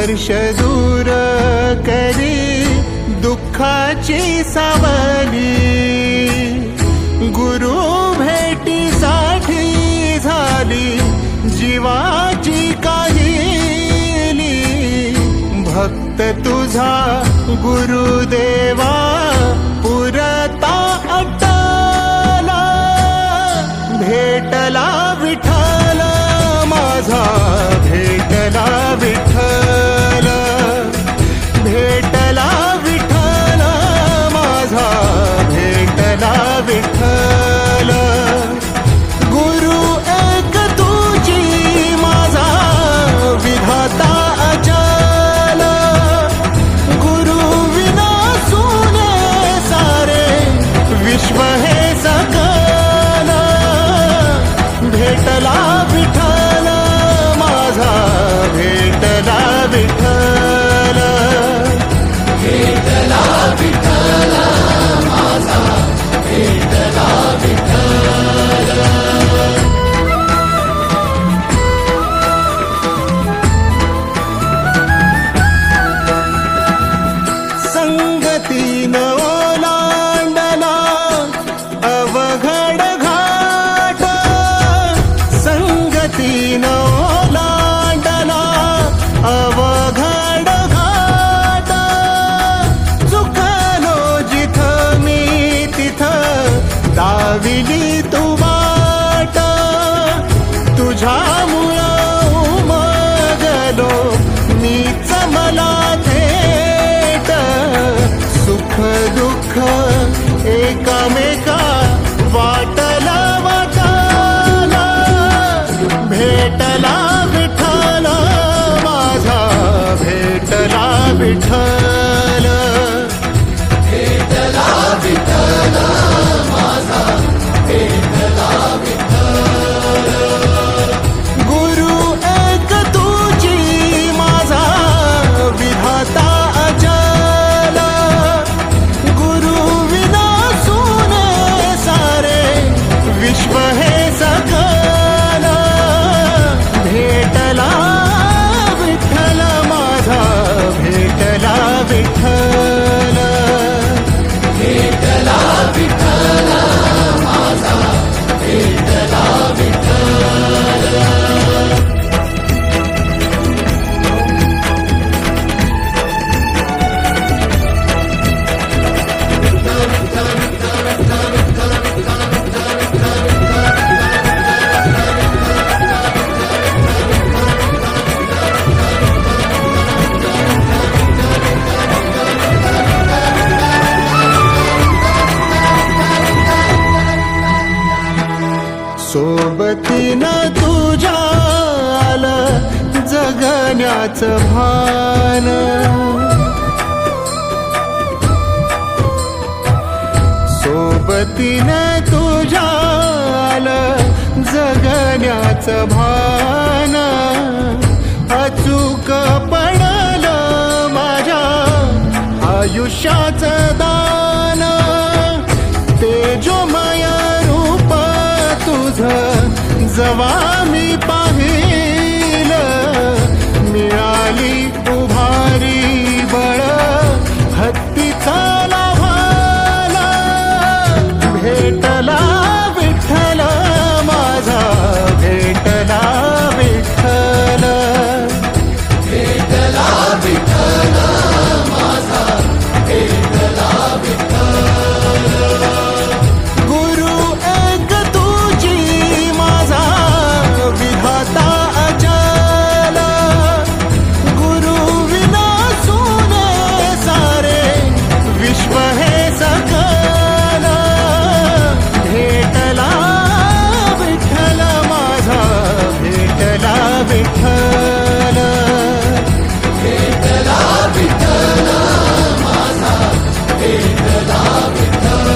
वर्ष दूर करी दुःखाची सावली, गुरु भेटीसाठी झाली जीवाची काहिली। भक्त तुझा गुरुदेवा पुरता अटला, भेटला विठ्ठल माझा, भेटला विठ्ठल, भेटला विठ्ठल माझा, भेटला विठ्ठल। गुरु एक तुझी माझा विधाता अचल, गुरु विना सुने सारे विश्व हे सकल। भेटला विठ्ठल माझा, भेटला विठ्ठल, भेटला विठ्ठल माझा, भेटला विठ्ठल। संगतीन ओलांडला अवघड घाट, संगतीन ओलांडला अवघड घाट। चुकलो जिथं मी तिथं दाविली तू वाट, तुझ्यामुळं उमगलो मीच मला थेट। सुख दुःख एकामेका वाटला वाटाला, भेटला विठ्ठल माझा, भेटला विठ्ठल, भेटला विठ्ठल माझा, भेटला विठ्ठल। गुरु एक तुझी माझा विधाता अचल, गुरु विना सुने सारे विश्व हे सकल। भेटला विठ्ठल माझा, भेटला विठ्ठल, भेटला विठ्ठल माझा, भेटला विठ्ठल। सोबतीनं तुझ्या आलं जगण्याचं भान, सोबतीनं तुझ्या आलं जगण्याचं भान। अचूक पडलं माझ्या आयुष्याचं दान, तेजोमय रूप तुझं जवा मी पाहिलं, मिळाली उभारी बळ हत्तीचा लाभाला। भेटला विठ्ठल माझा, भेटला विठ्ठल, भेटला विठ्ठल माझा, भेटला विठ्ठल। गुरु एक तुझी माझा विधाता अचल, गुरु विना सुने सारे विश्व हे सकल। भेटला विठ्ठल माझा, भेटला विठ्ठल, भेटला विठ्ठल माझा, भेटला विठ्ठल।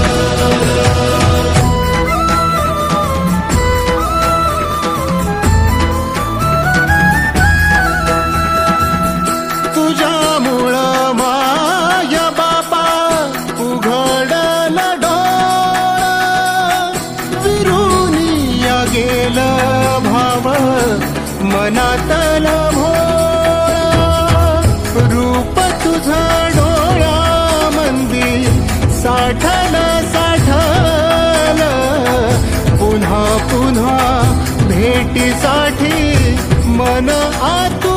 तुझ्यामुळं माया बापा उघडला डोळा, विरुनिया गेलं भाव मनातलं भोळा। भेटीसाठी मन आतुर